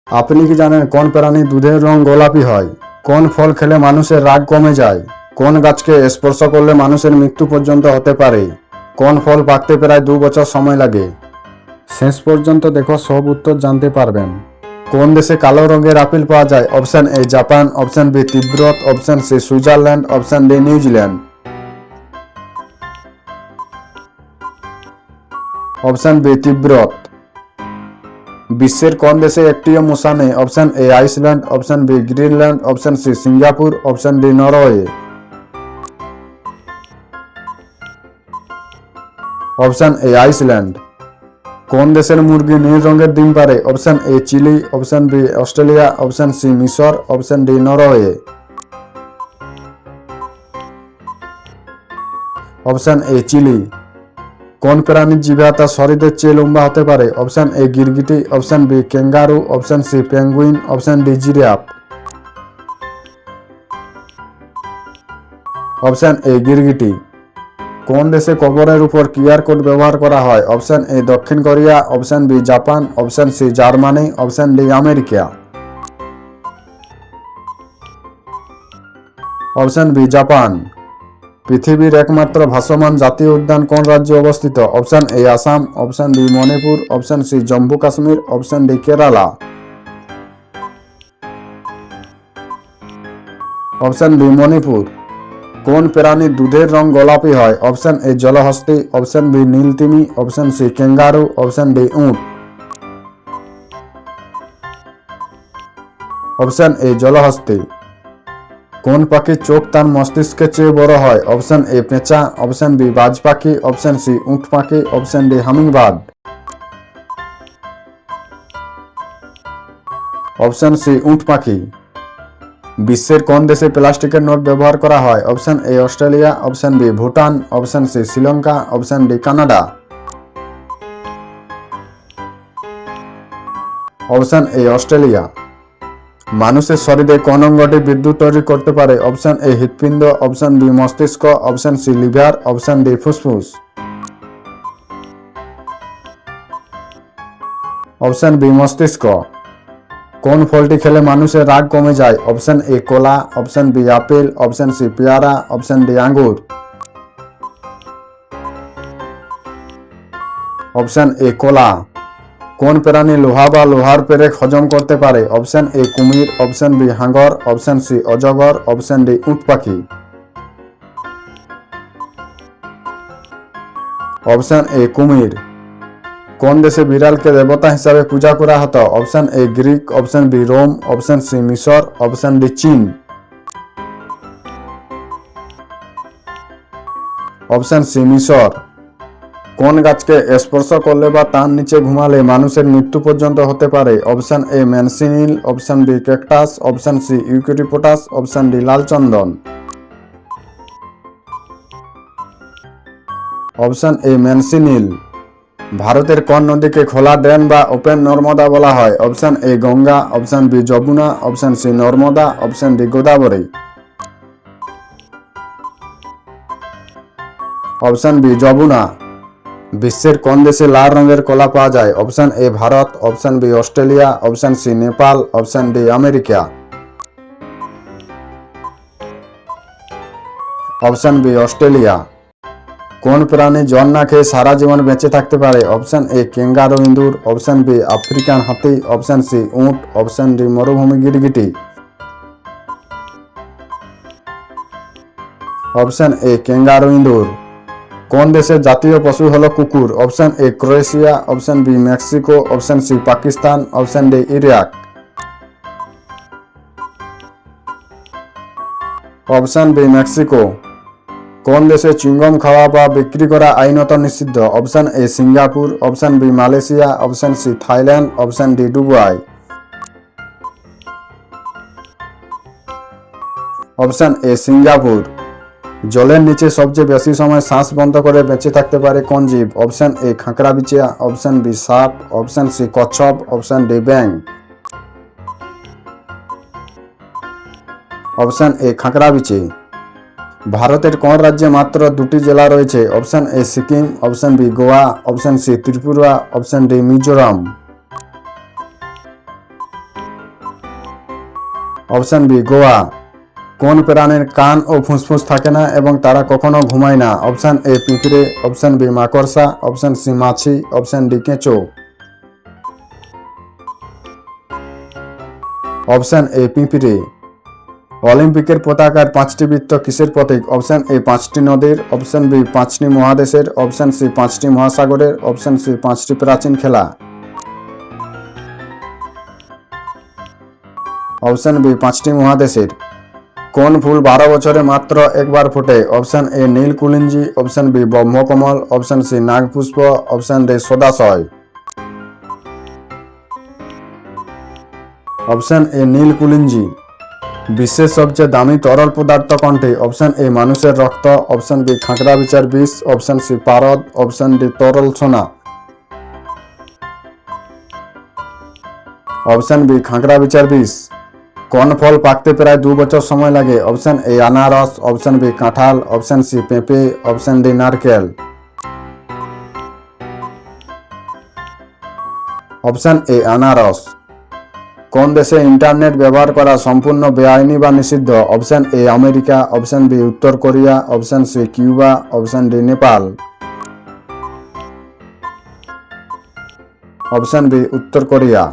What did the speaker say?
আপনি কি জানেন কোন প্রাণীর দুধের রং গোলাপি হয়? কোন ফল খেলে মানুষের রাগ কমে যায়? কোন গাছকে স্পর্শ করলে মানুষের মৃত্যু পর্যন্ত হতে পারে? কোন ফল পাকতে প্রায় 2 বছর সময় লাগে? শেষ পর্যন্ত দেখো, সব উত্তর জানতে পারবেন। কোন দেশে কালো রঙের আপেল পাওয়া যায়? Option A Japan, option B Tibet, option C Switzerland, option D New Zealand. Option B Tibet. বিশ্বের কোন দেশে একটিও মশা নেই? Option A Iceland, option B Greenland, option C Singapore, option D Norway. Option A Iceland. কোন দেশের মুরগি নীল রঙের ডিম পারে? Option A Chile, option B Australia, option C মিশর, option D Norway. Option A Chile. কোন প্রাণীর জিহ্বা তার শরীরের চেয়ে লম্বা হতে পারে? অপশন এ গিরগিটি, option B kangaroo, option C penguin, option D giraffe. Option A গিরগিটি। কোন দেশে কবরের উপর কিউআর কোড ব্যবহার করা হয়? অপশন এ দক্ষিণ Korea, option B Japan, option C Germany, option D America. Option B Japan. পৃথিবীর একমাত্র ভাসমান জাতীয় উদ্যান কোন রাজ্যে অবস্থিত? Option A Assam, option B Manipur, option C Jammu Kashmir, option D Kerala. Option B Manipur. কোন প্রাণীর দুধের রং গোলাপি হয়? অপশন এ জলহস্তী, অপশন বি নীলতিমি, option C kangaroo, option D উট। অপশন এ জলহস্তী। কোন পাখির চোখ তার মস্তিষ্কের চেয়ে বড় হয়? অপশন এ পেঁচা, অপশন বি বাজ পাখি, অপশন সি উট পাখি, option D hummingbird. Option C উট পাখি। বিশ্বের কোন দেশে প্লাস্টিকের নোট ব্যবহার করা হয়? Option A Australia, option B Bhutan, option C Sri Lanka, option D Canada. Option A Australia. মানুষের শরীরে কোন অঙ্গটি বিদ্যুৎ তৈরি করতে পারে? অপশন এ হৃৎপিণ্ড, অপশন বি মস্তিষ্ক, option C liver, option D ফুসফুস। অপশন বি মস্তিষ্ক। কোন ফলটি খেলে মানুষের রাগ কমে যায়? অপশন এ কলা, option B apple, option C পেয়ারা, অপশন ডি আঙ্গুর। অপশন এ কলা। কোন প্রাণী লোহা বা লোহার পেরেক হজম করতে পারে? অপশন এ কুমির, অপশন বি হাঙ্গর, অপশন সি অজগর, অপশন ডি উট পাখি। অপশন এ কুমির। কোন দেশে বিড়ালকে দেবতা হিসাবে পূজা করা হতো? Option A Greek, option B Rome, option C মিশর, অপশন ডি চীন। অপশন সি মিশর। কোন গাছকে স্পর্শ করলে বা তার নিচে ঘুমালে মানুষের মৃত্যু পর্যন্ত হতে পারে? Option A manchineel, option B cactus, option C eucalyptus, option D লাল চন্দন। Option A manchineel. ভারতের কোন নদীকে খোলা ড্রেন বা ওপেন নর্মদা বলা হয়? Option A Ganga, option B Yamuna, option C Narmada, option D Godavari. Option B Yamuna. বিশ্বের কোন দেশে লাল রঙের কলা পাওয়া যায়? Option A Bharat, option B Australia, option C Nepal, option D America. Option B Australia. কোন প্রাণী জল না খেয়ে সারা জীবন বেঁচে থাকতে পারে? অপশন এ ক্যাঙ্গারু ইঁদুর, অপশন বি আফ্রিকান হাতি, অপশন সি উট, অপশন ডি মরুভূমি গিরগিটি। অপশন এ ক্যাঙ্গারু ইঁদুর। কোন দেশের জাতীয় পশু হলো কুকুর? Option A Croatia, option B Mexico, option C Pakistan, option D Iraq. Option B Mexico. কোন দেশে চুইংগম খাওয়া বা বিক্রি করা আইনত নিষিদ্ধ? Option A Singapore, option B Malaysia, option C Thailand, option D Dubai. Option A Singapore. জলের নিচে সবচেয়ে বেশি সময় শ্বাস বন্ধ করে বেঁচে থাকতে পারে কোন জীব? অপশন এ খাঁকড়াবিচিয়া, অপশন বি সাপ, অপশন সি কচ্ছপ, অপশন ডি ব্যাঙ। অপশন এ খাঁকড়াবিচি। ভারতের কোন রাজ্যে মাত্র 2টি জেলা রয়েছে? Option A Sikkim, option B Goa, option C Tripura, option D Mizoram. Option B Goa. কোন প্রাণীর কান ও ফুসফুস থাকে না এবং তারা কখনো ঘুমায় না? অপশন এ পিঁপড়ে, অপশন বি মাকড়সা, অপশন সি মাছি, অপশন ডি কেঁচো। অপশন এ পিঁপড়ে। অলিম্পিকের পতাকার 5টি বৃত্ত কিসের প্রতীক? অপশন এ 5টি নদীর, অপশন বি 5টি মহাদেশের, অপশন সি 5টি মহাসাগরের, অপশন সি 5টি প্রাচীন খেলা। অপশন বি 5টি মহাদেশের। কোন ফুল 12 বছরে মাত্র একবার ফোটে? অপশন এ নীলকুলিঞ্জি, অপশন বি ব্রহ্মকমল, অপশন সি নাগপুষ্প, অপশন ডি সদাশয়। অপশন এ নীলকুলিঞ্জি। বিশ্বের সবচেয়ে দামি তরল পদার্থ কোনটি? অপশন এ মানুষের রক্ত, অপশন বি খাঁকড়া বিচার বিষ, অপশন সি পারদ, অপশন ডি তরল সোনা। অপশন বি খাঁকড়া বিচার বিষ। কোন ফল পাকতে প্রায় 2 বছর সময় লাগে? অপশন এ আনারস, অপশন বি কাঁঠাল, অপশন সি পেঁপে, অপশন ডি নারকেল। অপশন এ আনারস। কোন দেশে ইন্টারনেট ব্যবহার করা সম্পূর্ণ বেআইনি বা নিষিদ্ধ? Option A America, option B উত্তর Korea, option C Cuba, option D Nepal. Option B উত্তর কোরিয়া।